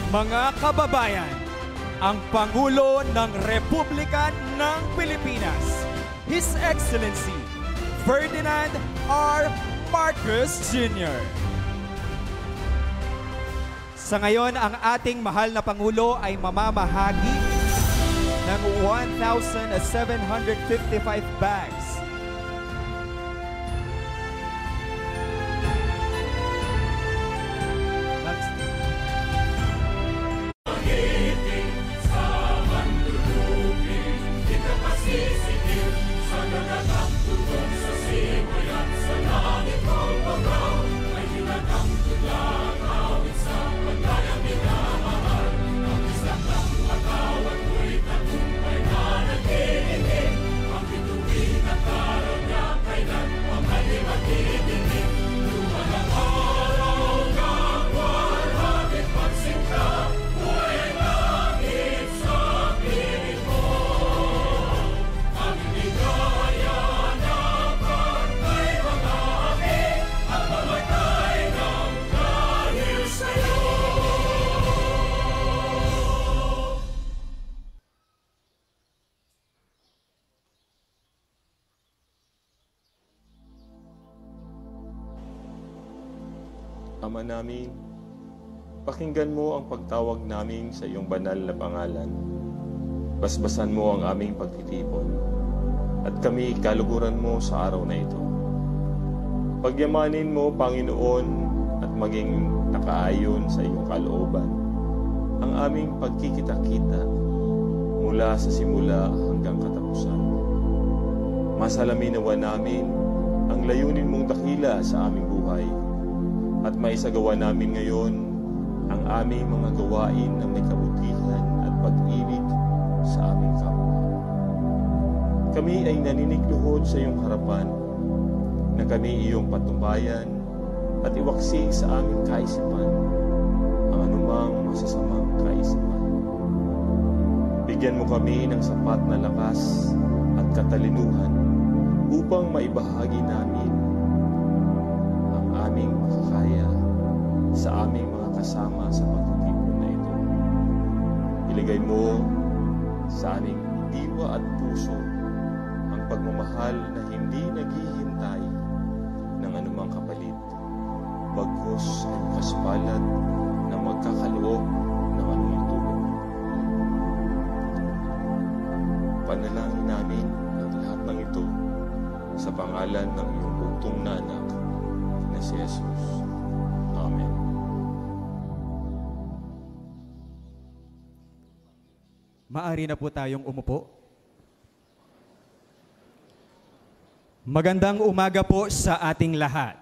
Mga kababayan, ang Pangulo ng Republika ng Pilipinas, His Excellency Ferdinand R. Marcos Jr. Sa ngayon, ang ating mahal na Pangulo ay mamamahagi ng 1,755 bags Ama namin, pakinggan mo ang pagtawag namin sa iyong banal na pangalan. Basbasan mo ang aming pagtitipon, at kami kaluguran mo sa araw na ito. Pagyamanin mo, Panginoon, at maging nakaayon sa iyong kalooban ang aming pagkikita-kita mula sa simula hanggang katapusan. Masalamin nawa namin ang layunin mong dakila sa aming buhay, at maisagawa namin ngayon ang aming mga gawain na may kabutihan at pag-ibig sa aming kapwa. Kami ay naninigluhod sa iyong harapan na kami iyong patnubayan at iwaksi sa aming kaisipan ang anumang masasamang kaisipan. Bigyan mo kami ng sapat na lakas at katalinuhan upang maibahagi namin ang aming makakaya sa aming mga kasama sa pagtitipon na ito. Ilagay mo sa aming diwa at puso ang pagmamahal na hindi naghihintay ng anumang kapalit, bagkus ay bukas palad na magkakaloob ng anumang tulong. Panalangin namin ang lahat ng ito sa pangalan ng iyong bugtong na anak na si Jesus. Amen. Maaari na po tayong umupo. Magandang umaga po sa ating lahat.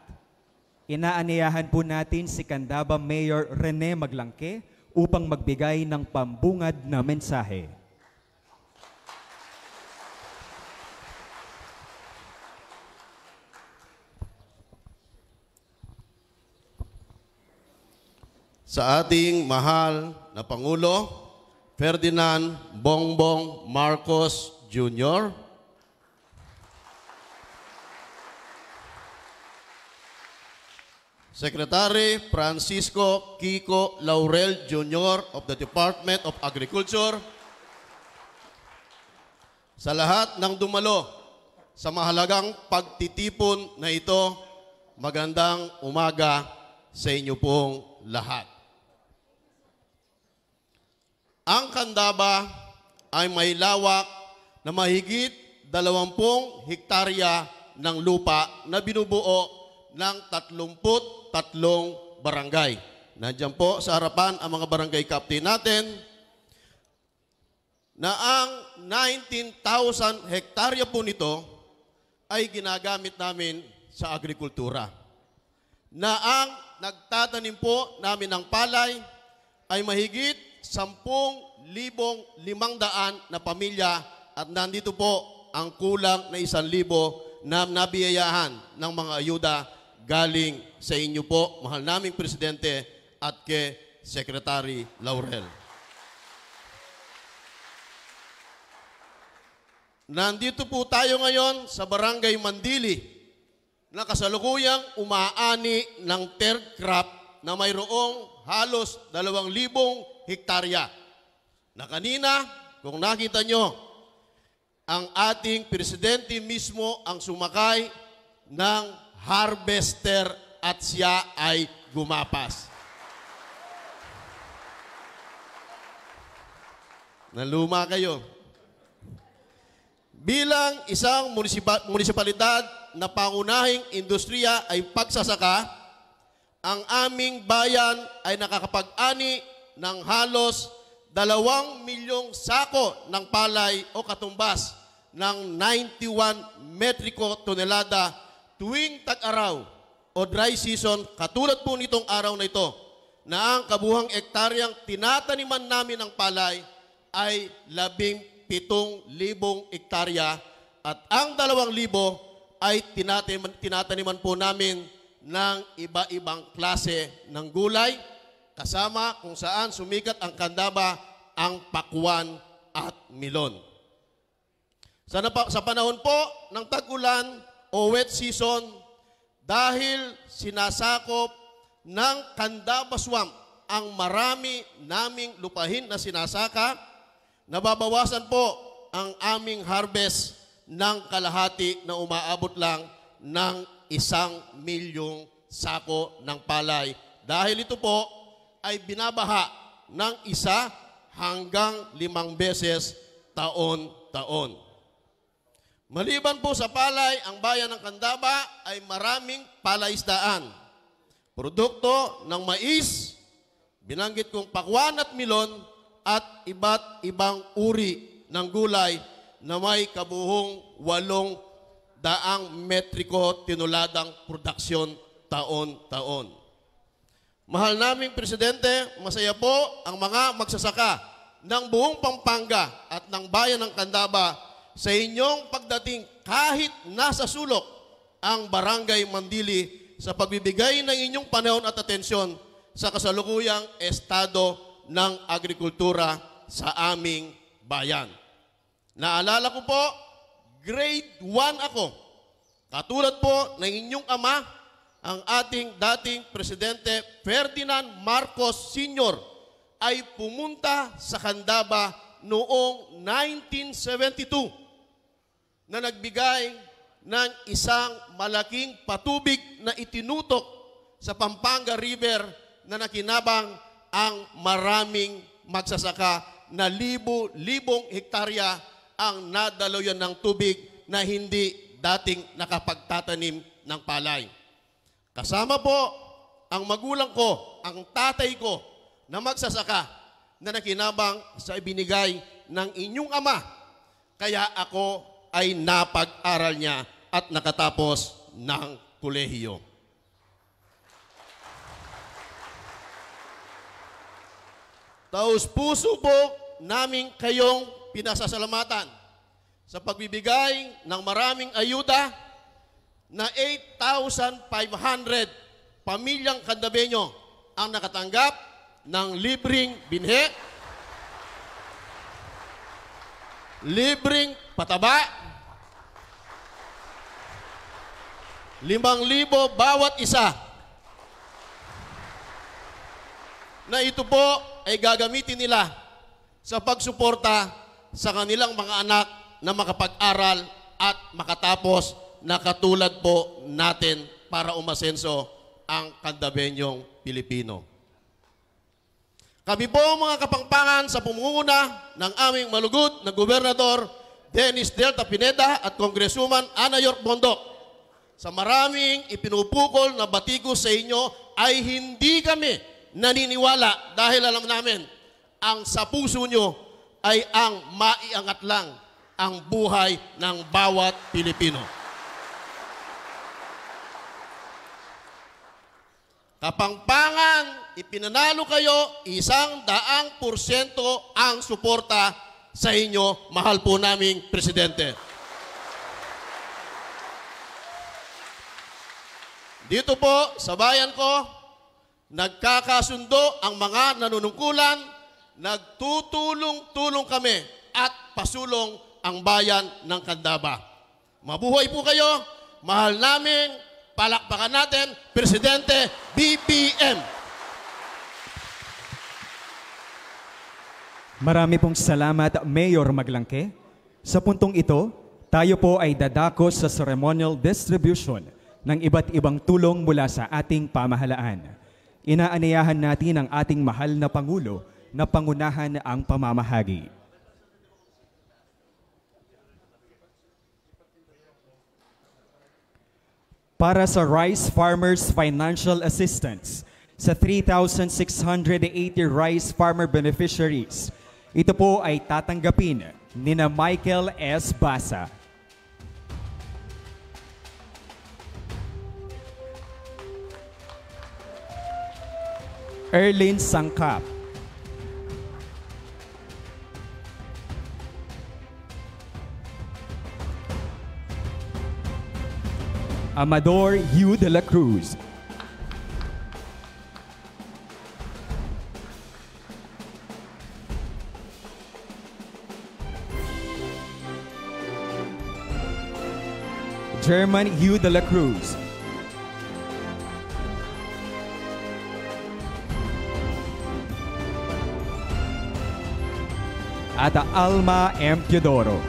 Inaanyayahan po natin si Candaba Mayor Rene Maglangke upang magbigay ng pambungad na mensahe. Sa ating mahal na Pangulo, Ferdinand Bongbong Marcos Jr., Secretary Francisco Kiko Laurel Jr. of the Department of Agriculture, sa lahat ng dumalo sa mahalagang pagtitipon na ito, magandang umaga sa inyo pong lahat. Ang Candaba ay may lawak na mahigit 20 hektarya ng lupa na binubuo ng 33 barangay. Nandiyan po sa harapan ang mga barangay captain natin na ang 19,000 hektarya po nito ay ginagamit namin sa agrikultura. Na ang nagtatanim po namin ng palay ay mahigit 10,500 na pamilya at nandito po ang kulang na 1,000 na nabiyayahan ng mga ayuda galing sa inyo po, mahal naming Presidente at kay Secretary Laurel. Nandito po tayo ngayon sa Barangay Mandili na kasalukuyang umaani ng third crop na mayroong halos 2,000 hektarya. Na kanina, kung nakita nyo, ang ating presidente mismo ang sumakay ng harvester at siya ay gumapas. Naluma kayo. Bilang isang munisipalidad na pangunahing industriya ay pagsasaka, ang aming bayan ay nakakapag-ani ng halos 2 milyong sako ng palay o katumbas ng 91 metriko tonelada tuwing tag-araw o dry season, katulad po nitong araw na ito, na ang kabuhang ektaryang tinataniman namin ng palay ay 17,000 hektarya at ang 2,000 ay tinataniman po namin ng iba-ibang klase ng gulay, kasama kung saan sumikat ang kandaba, ang pakwan at milon. Sa panahon po ng tag-ulan o wet season, dahil sinasakop ng kandaba swamp ang marami naming lupahin na sinasaka, nababawasan po ang aming harvest ng kalahati na umaabot lang ng 1 milyong sako ng palay. Dahil ito po ay binabaha ng 1 hanggang 5 beses taon-taon. Maliban po sa palay, ang bayan ng Candaba ay maraming palaisdaan. Produkto ng mais, binanggit kong pakwan at milon, at iba't ibang uri ng gulay na may kabuhong 800 metriko tinuladang produksyon taon-taon. Mahal naming Presidente, masaya po ang mga magsasaka ng buong Pampanga at ng bayan ng Candaba sa inyong pagdating kahit nasa sulok ang Barangay Mandili sa pagbibigay ng inyong panahon at atensyon sa kasalukuyang estado ng agrikultura sa aming bayan. Naalala ko po, grade 1 ako. Katulad po ng inyong ama, ang ating dating Presidente Ferdinand Marcos Sr. ay pumunta sa Candaba noong 1972 na nagbigay ng isang malaking patubig na itinutok sa Pampanga River na nakinabang ang maraming magsasaka na libo-libong hektarya ang nadaloyan ng tubig na hindi dating nakapagtatanim ng palay. Kasama po ang magulang ko, ang tatay ko na magsasaka na nakinabang sa ibinigay ng inyong ama. Kaya ako ay napag-aral niya at nakatapos ng kolehiyo. Taos-puso po namin kayong pinasasalamatan sa pagbibigay ng maraming ayuda na 8,500 pamilyang Candabeño ang nakatanggap ng libreng binhe, libreng pataba, 5,000 bawat isa, na ito po ay gagamitin nila sa pagsuporta sa kanilang mga anak na makapag-aral at makatapos na katulad po natin para umasenso ang Candabeñong Pilipino. Kami po mga kapangpangan sa pumunguna ng aming malugod na Gobernador Dennis Delta Pineda at Congresswoman Ana York Bondok, sa maraming ipinupukol na batikos sa inyo ay hindi kami naniniwala dahil alam namin ang sa puso nyo ay ang maiangat lang ang buhay ng bawat Pilipino. Kapangpangan, ipinanalo kayo 100% ang suporta sa inyo, mahal po naming Presidente. Dito po sa bayan ko, nagkakasundo ang mga nanunungkulan, nagtutulong-tulong kami at pasulong ang bayan ng Candaba. Mabuhay po kayo, mahal namin, palakpakan natin, Presidente BBM. Marami pong salamat, Mayor Maglangke. Sa puntong ito, tayo po ay dadako sa ceremonial distribution ng iba't ibang tulong mula sa ating pamahalaan. Inaaniyahan natin ang ating mahal na Pangulo na pangunahan ang pamamahagi. Para sa Rice Farmers Financial Assistance sa 3,680 rice farmer beneficiaries, ito po ay tatanggapin nina Michael S. Basa, Erlyn Sangkap, Amador Hugh de la Cruz, German Hugh de la Cruz, at Alma M. Teodoro.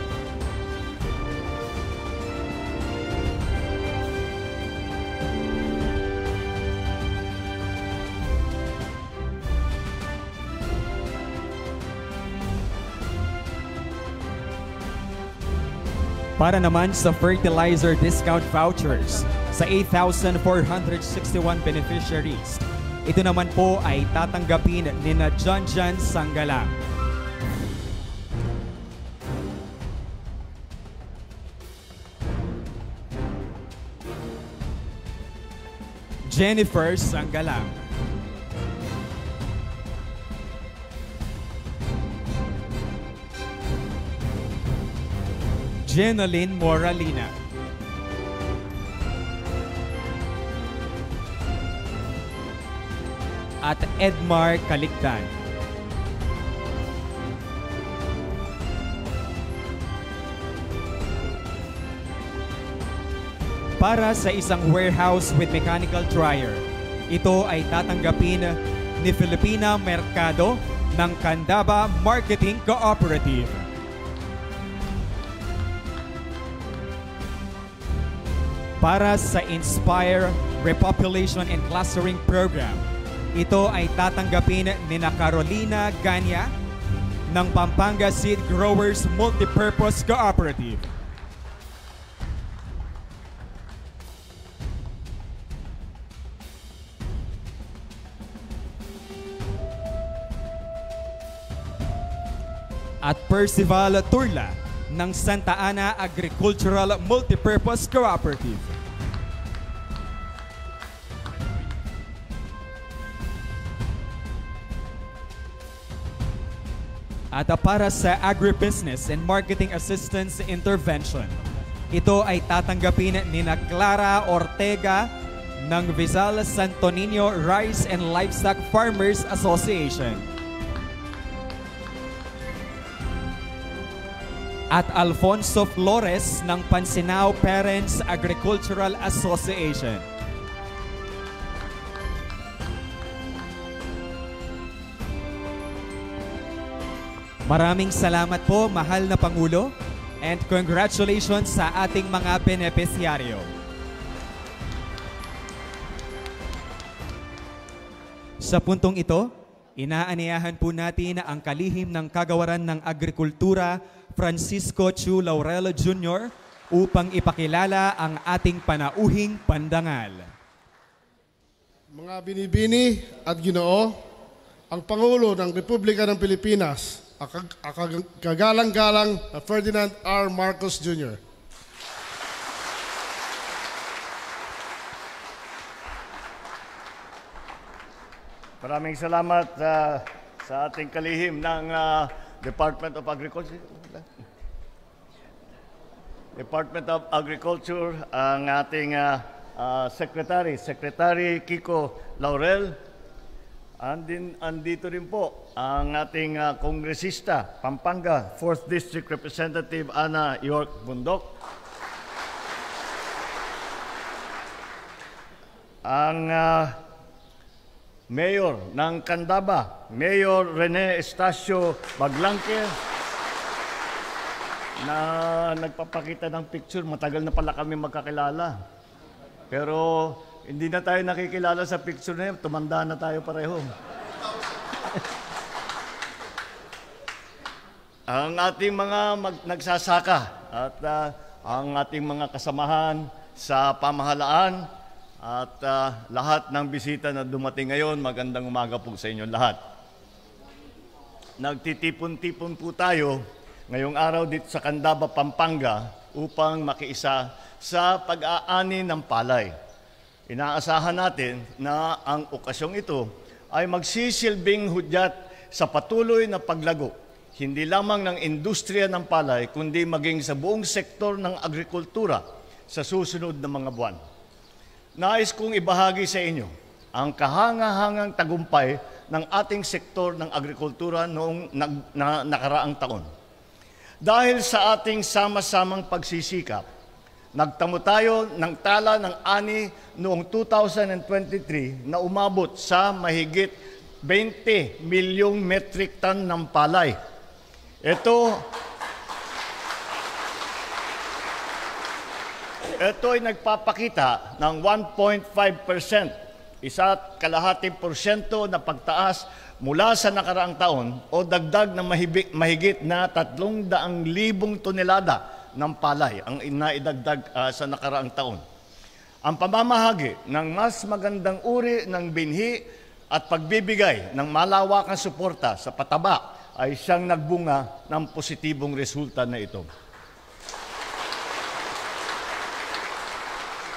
Para naman sa fertilizer discount vouchers sa 8,461 beneficiaries, ito naman po ay tatanggapin nina John Sanggalang, Jennifer Sanggalang, Jenaline Moralina, at Edmar Calictan. Para sa isang warehouse with mechanical dryer, ito ay tatanggapin ni Filipina Mercado ng Candaba Marketing Cooperative. Para sa Inspire Repopulation and Clustering Program, ito ay tatanggapin ni Carolina Ganya ng Pampanga Seed Growers Multipurpose Cooperative. At Percival Turla ng Santa Ana Agricultural Multipurpose Cooperative. At para sa Agribusiness and Marketing Assistance Intervention, ito ay tatanggapin ni Clara Ortega ng Vizal Santo Niño Rice and Livestock Farmers Association. At Alfonso Flores ng Pansinao Parents Agricultural Association. Maraming salamat po, mahal na Pangulo, and congratulations sa ating mga benepisyaryo. Sa puntong ito, inaaniyahan po natin ang kalihim ng Kagawaran ng Agrikultura, Francisco Chu Laurel Jr. upang ipakilala ang ating panauhing pandangal. Mga binibini at Ginoo, ang Pangulo ng Republika ng Pilipinas, kagalang-galang na Ferdinand R. Marcos Jr. Maraming salamat sa ating kalihim ng Department of Agriculture. Department of Agriculture, ang ating Secretary Kiko Laurel. Andito rin po ang ating kongresista, Pampanga, 4th District Representative Ana York Bundok. Ang Mayor ng Candaba, Mayor Rene Estacio Maglangke, na nagpapakita ng picture. Matagal na pala kami magkakilala. Pero hindi na tayo nakikilala sa picture na yun. Tumanda na tayo pareho. Ang ating mga nagsasaka at ang ating mga kasamahan sa pamahalaan at lahat ng bisita na dumating ngayon, magandang umaga po sa inyo lahat. Nagtitipon-tipon po tayo ngayong araw dito sa Candaba, Pampanga upang makiisa sa pag-aani ng palay. Inaasahan natin na ang okasyong ito ay magsisilbing hudyat sa patuloy na paglago, hindi lamang ng industriya ng palay, kundi maging sa buong sektor ng agrikultura sa susunod na mga buwan. Nais kong ibahagi sa inyo ang kahangahangang tagumpay ng ating sektor ng agrikultura noong nakaraang taon. Dahil sa ating sama-samang pagsisikap, nagtamo tayo ng tala ng ani noong 2023 na umabot sa mahigit 20 milyong metric ton ng palay. Ito ay nagpapakita ng 1.5%, 1.5% na pagtaas mula sa nakaraang taon o dagdag na mahigit na 300,000 tonelada ng palay ang inaidagdag sa nakaraang taon. Ang pamamahagi ng mas magandang uri ng binhi at pagbibigay ng malawakang suporta sa pataba ay siyang nagbunga ng positibong resulta na ito.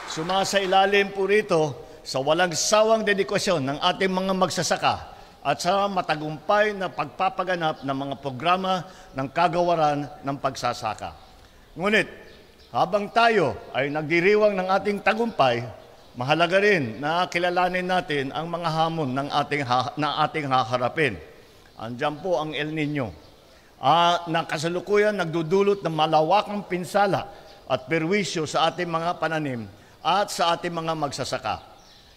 Sumasailalim po rito sa walang sawang dedikasyon ng ating mga magsasaka at sa matagumpay na pagpapaganap ng mga programa ng kagawaran ng pagsasaka. Ngunit, habang tayo ay nagdiriwang ng ating tagumpay, mahalaga rin na kilalanin natin ang mga hamon ng ating haharapin. Andiyan po ang El Nino, na kasalukuyan nagdudulot ng malawakang pinsala at perwisyo sa ating mga pananim at sa ating mga magsasaka.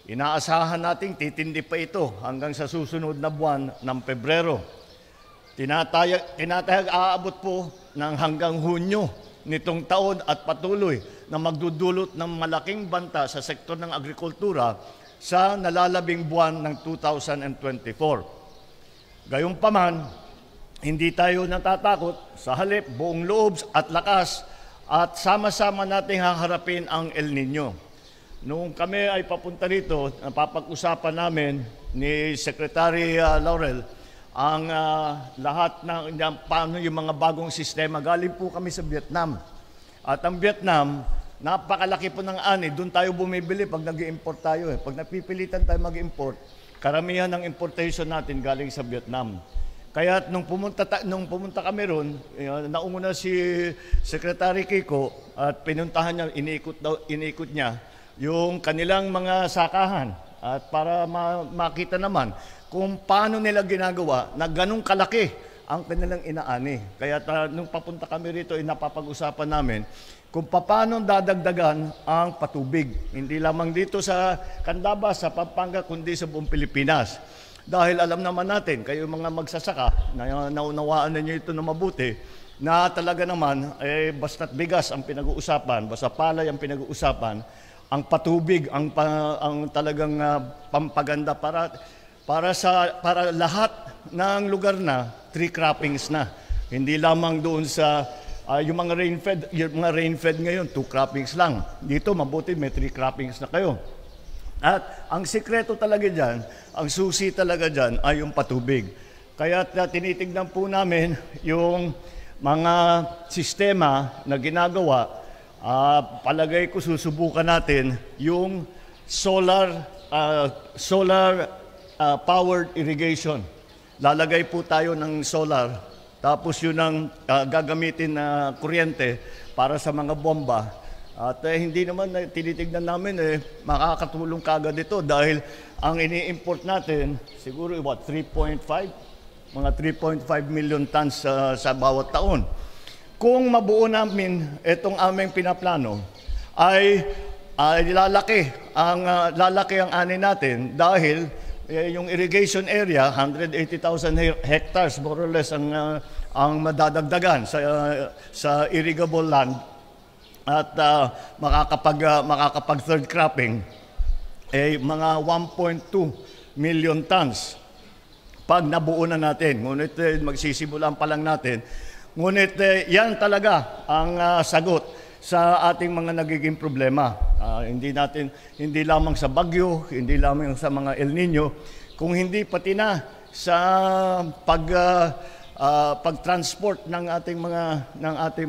Inaasahan nating titindi pa ito hanggang sa susunod na buwan ng Pebrero. Tinatayag aabot po ng hanggang Hunyo nitong taon at patuloy na magdudulot ng malaking banta sa sektor ng agrikultura sa nalalabing buwan ng 2024. Gayunpaman, hindi tayo natatakot, sa halip buong loob at lakas at sama-sama nating haharapin ang El Nino. Noong kami ay papunta rito, napapag-usapan namin ni Secretary Laurel ang lahat ng paano yung mga bagong sistema. Galing po kami sa Vietnam. At ang Vietnam, napakalaki po ng ani. Doon tayo bumibili pag nag-i-import tayo. Pag napipilitan tayo mag-import, karamihan ng importation natin galing sa Vietnam. Kaya nung pumunta kami ron, naunguna si Secretary Kiko at pinuntahan niya, iniikot niya yung kanilang mga sakahan at para makita naman kung paano nila ginagawa na ganun kalaki ang kanilang inaani. Kaya nung papunta kami rito, napapag-usapan namin kung paano dadagdagan ang patubig. Hindi lamang dito sa Candaba, sa Pampanga, kundi sa buong Pilipinas. Dahil alam naman natin, kayo mga magsasaka, naunawaan ninyo ito na mabuti, na talaga naman, basta't bigas ang pinag-uusapan, basta palay ang pinag-uusapan, ang patubig, ang talagang pampaganda para lahat ng lugar na 3 croppings na. Hindi lamang doon sa yung mga rain-fed ngayon, 2 croppings lang. Dito mabuti may 3 croppings na kayo. At ang sikreto talaga diyan, ang susi talaga diyan ay yung patubig. Kaya tinitignan po namin yung mga sistema na ginagawa. Palagay ko susubukan natin yung solar powered irrigation. Lalagay po tayo ng solar, tapos yun ang gagamitin na kuryente para sa mga bomba. At hindi naman tinitignan namin makakatulong kagad ito dahil ang ini-import natin siguro mga 3.5 million tons sa bawat taon. Kung mabuo namin itong aming pinaplano, ay lalaki ang ani natin dahil yung irrigation area, 180,000 hectares more or less ang madadagdagan sa irrigable land at makakapag third cropping mga 1.2 million tons pag nabuo na natin. Ngunit magsisimulan pa lang natin. Ngunit yan talaga ang sagot sa ating mga nagiging problema. Hindi lamang sa bagyo, hindi lamang sa mga El Nino, kung hindi pati na sa pag-transport ng ating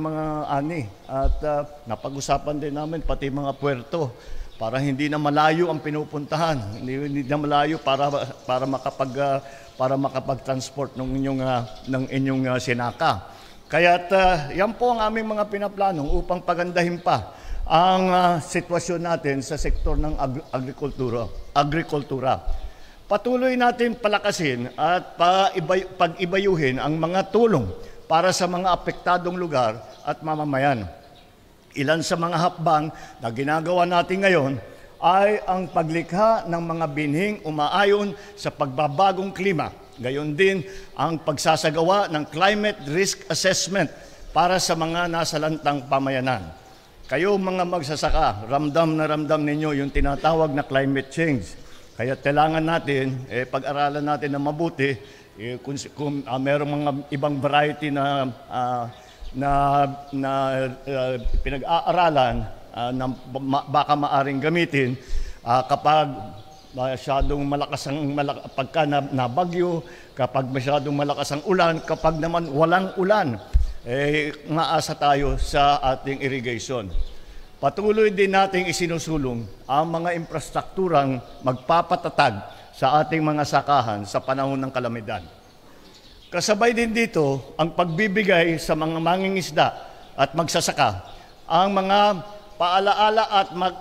mga ani. At napag-usapan din namin pati mga puerto para hindi na malayo ang pinupuntahan, hindi na malayo para makapag-transport ng inyong sinaka. Kaya't yan po ang aming mga pinaplanong upang pagandahin pa ang sitwasyon natin sa sektor ng agrikultura. Patuloy natin palakasin at pag-ibayuhin ang mga tulong para sa mga apektadong lugar at mamamayan. Ilan sa mga hakbang na ginagawa natin ngayon ay ang paglikha ng mga binhing umaayon sa pagbabagong klima. Gayon din ang pagsasagawa ng climate risk assessment para sa mga nasalantang pamayanan. Kayo mga magsasaka, ramdam na ramdam ninyo yung tinatawag na climate change. Kaya kailangan natin, pag-aralan natin na mabuti, kung mayroong mga ibang variety na pinag-aaralan na baka maaring gamitin kapag masyadong pagka nabagyo, kapag masyadong malakas ang ulan, kapag naman walang ulan, maasa tayo sa ating irrigation. Patuloy din nating isinusulong ang mga infrastrukturang magpapatatag sa ating mga sakahan sa panahon ng kalamidad. Kasabay din dito ang pagbibigay sa mga mangingisda at magsasaka ang mga paalaala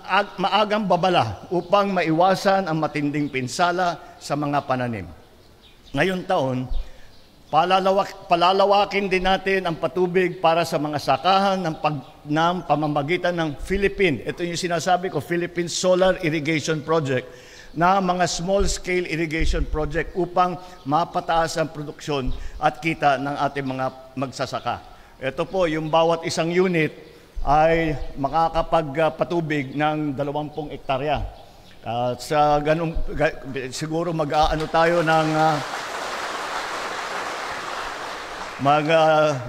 at maagang babala upang maiwasan ang matinding pinsala sa mga pananim. Ngayong taon, palalawakin din natin ang patubig para sa mga sakahan ng pamamagitan ng Philippine. Ito yung sinasabi ko, Philippine Solar Irrigation Project, na mga small-scale irrigation project upang mapataas ang produksyon at kita ng ating mga magsasaka. Ito po, yung bawat isang unit ay makakapagpatubig ng 20 hektarya. Sa ganun, siguro mag-aano tayo ng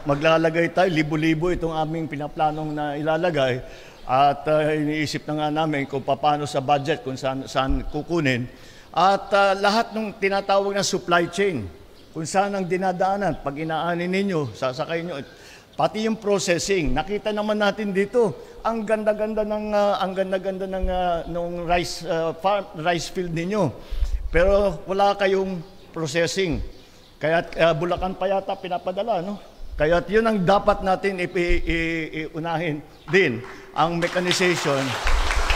maglalagay tayo, libo-libo itong aming pinaplanong na ilalagay. At iniisip na nga namin kung paano sa budget, kung saan kukunin. At lahat ng tinatawag na supply chain, kung saan ang dinadaanan, pag inaanin ninyo, sasakay nyo, pati yung processing. Nakita naman natin dito, ang ganda-ganda ng rice field ninyo. Pero wala kayong processing. Kaya Bulacan pa yata pinapadala, no? Kaya yun ang dapat natin iunahin din, ang mechanization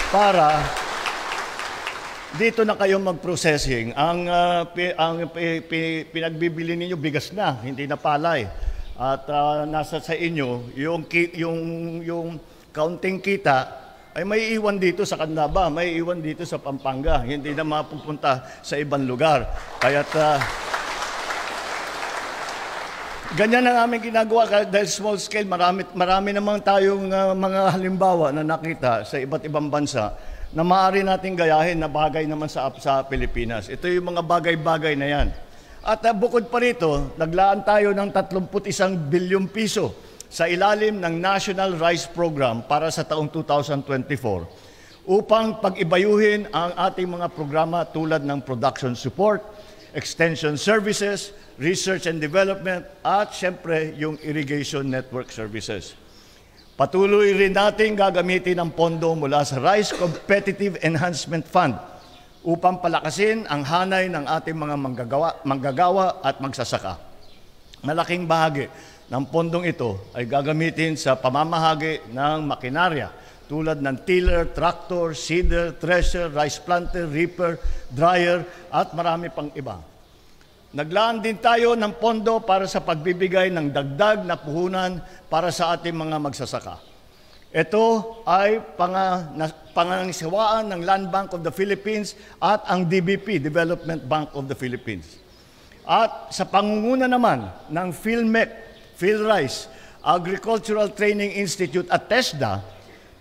para dito na kayo mag-processing. Ang pinagbibili ninyo bigas na, hindi na palay. At nasa sa inyo, yung kaunting kita ay may iwan dito sa Candaba, may iwan dito sa Pampanga, hindi na mapupunta sa ibang lugar. Kaya't ganyan ang aming ginagawa dahil small scale. Marami namang tayong mga halimbawa na nakita sa iba't ibang bansa na maaari nating gayahin na bagay naman sa Pilipinas. Ito yung mga bagay-bagay na yan. At bukod pa rito, naglaan tayo ng 31 bilyong piso sa ilalim ng National Rice Program para sa taong 2024 upang pag-ibayuhin ang ating mga programa tulad ng production support, extension services, research and development, at siyempre yung irrigation network services. Patuloy rin natin gagamitin ang pondo mula sa Rice Competitive Enhancement Fund upang palakasin ang hanay ng ating mga manggagawa at magsasaka. Malaking bahagi ng pondong ito ay gagamitin sa pamamahagi ng makinarya tulad ng tiller, tractor, seeder, thresher, rice planter, reaper, dryer, at marami pang iba. Naglaan din tayo ng pondo para sa pagbibigay ng dagdag na puhunan para sa ating mga magsasaka. Ito ay panganganisawaan ng Land Bank of the Philippines at ang DBP, Development Bank of the Philippines. At sa pangunguna naman ng PhilMec, PhilRice, Agricultural Training Institute at TESDA,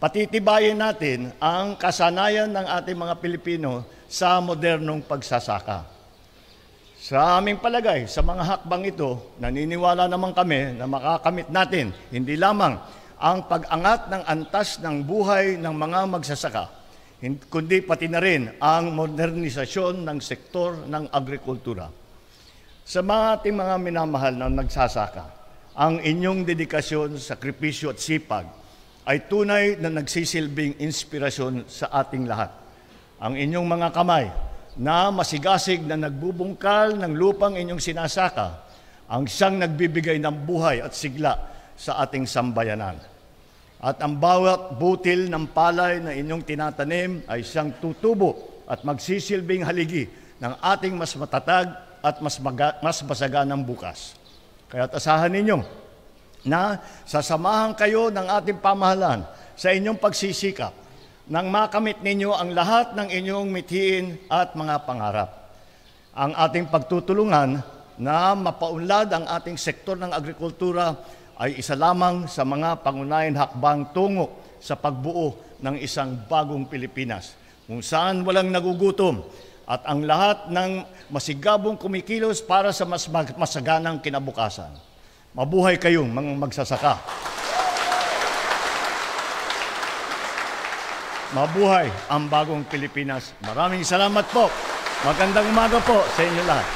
patitibayin natin ang kasanayan ng ating mga Pilipino sa modernong pagsasaka. Sa aming palagay, sa mga hakbang ito, naniniwala naman kami na makakamit natin hindi lamang ang pag-angat ng antas ng buhay ng mga magsasaka, kundi pati na rin ang modernisasyon ng sektor ng agrikultura. Sa mga ating mga minamahal na nagsasaka, ang inyong dedikasyon, sakripisyo at sipag ay tunay na nagsisilbing inspirasyon sa ating lahat. Ang inyong mga kamay na masigasig na nagbubungkal ng lupang inyong sinasaka, ang siyang nagbibigay ng buhay at sigla sa ating sambayanan. At ang bawat butil ng palay na inyong tinatanim ay siyang tutubo at magsisilbing haligi ng ating mas matatag at mas masaganang bukas. Kaya asahan ninyo na sasamahan kayo ng ating pamahalaan sa inyong pagsisikap nang makamit ninyo ang lahat ng inyong mithiin at mga pangarap. Ang ating pagtutulungan na mapaunlad ang ating sektor ng agrikultura ay isa lamang sa mga pangunahing hakbang tungo sa pagbuo ng isang bagong Pilipinas, kung saan walang nagugutom at ang lahat ng masigabong kumikilos para sa mas masaganang kinabukasan. Mabuhay kayong mga magsasaka. Mabuhay ang bagong Pilipinas. Maraming salamat po. Magandang umaga po sa inyo lahat.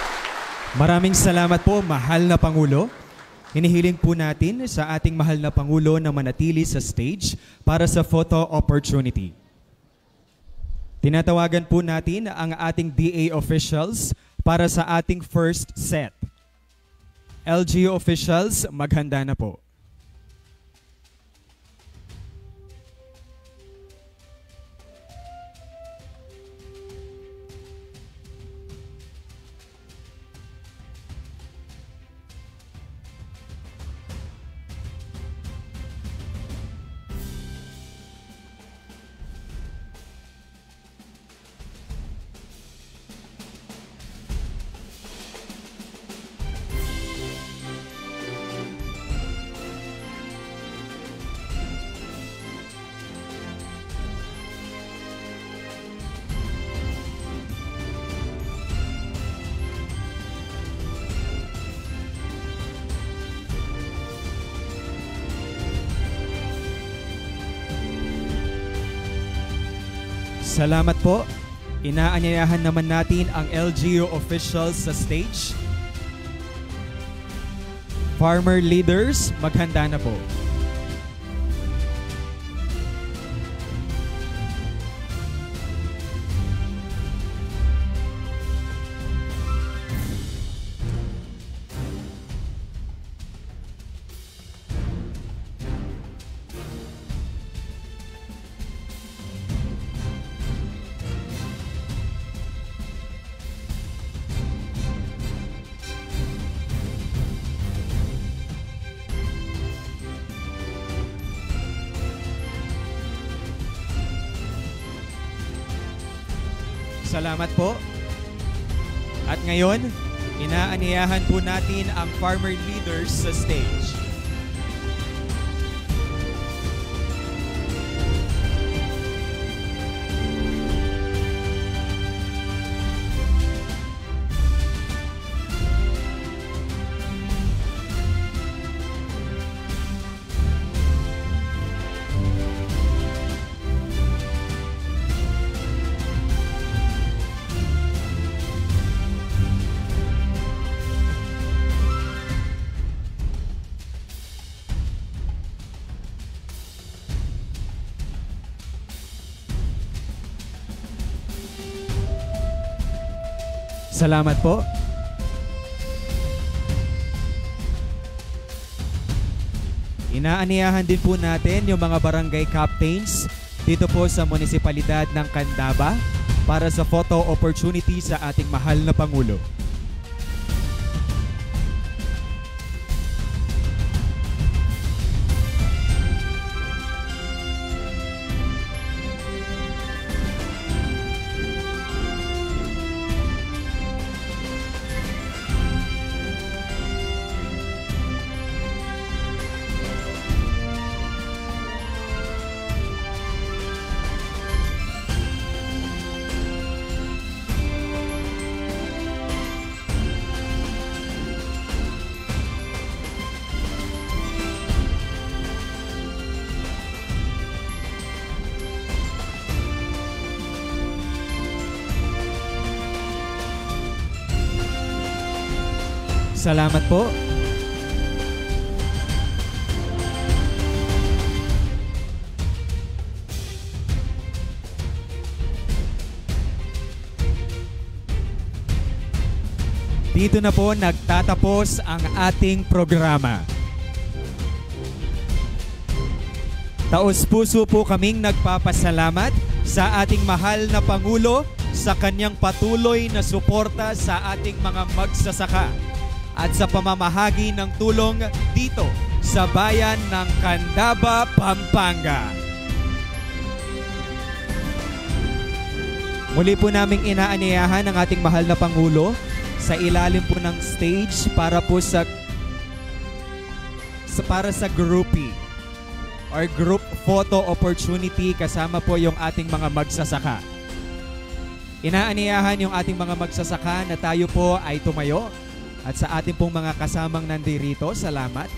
Maraming salamat po, mahal na Pangulo. Hinihiling po natin sa ating mahal na Pangulo na manatili sa stage para sa photo opportunity. Tinatawagan po natin ang ating DA officials para sa ating first set. LGU officials, maghanda na po. Salamat po. Inaanyayahan naman natin ang LGU officials sa stage. Farmer leaders, maghanda na po. Salamat po. At ngayon, inaanyayahan po natin ang farmer leaders sa stage. Salamat po. Inaaniyahan din po natin yung mga barangay captains dito po sa munisipalidad ng Candaba para sa photo opportunity sa ating mahal na Pangulo. Salamat po. Dito na po nagtatapos ang ating programa. Taos-puso po kaming nagpapasalamat sa ating mahal na Pangulo sa kanyang patuloy na suporta sa ating mga magsasaka at sa pamamahagi ng tulong dito sa bayan ng Candaba, Pampanga. Muli po naming inaanyayahan ang ating mahal na Pangulo sa ilalim po ng stage para po sa groupie or group photo opportunity kasama po yung ating mga magsasaka. Inaaniyahan yung ating mga magsasaka na tayo po ay tumayo at sa ating pong mga kasamang nandirito, salamat.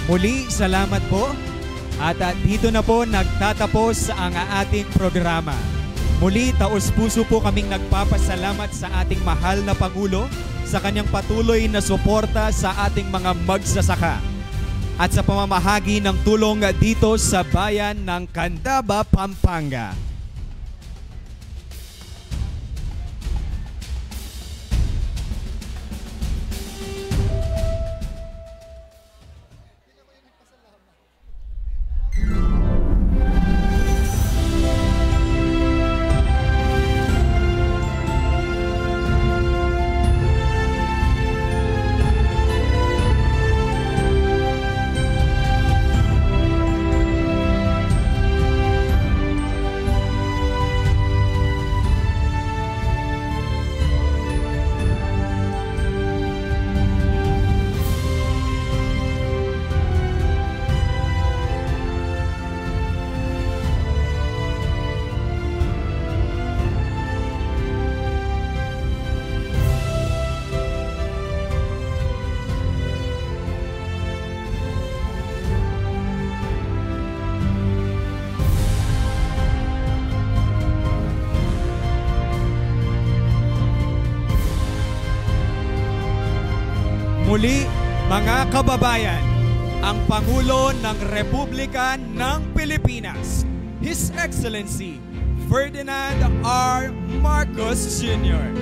Muli, salamat po. At dito na po nagtatapos ang ating programa. Muli, taos-puso po kaming nagpapasalamat sa ating mahal na Pangulo sa kanyang patuloy na suporta sa ating mga magsasaka at sa pamamahagi ng tulong dito sa bayan ng Candaba, Pampanga. Muli, mga kababayan, ang Pangulo ng Republika ng Pilipinas, His Excellency Ferdinand R. Marcos Jr.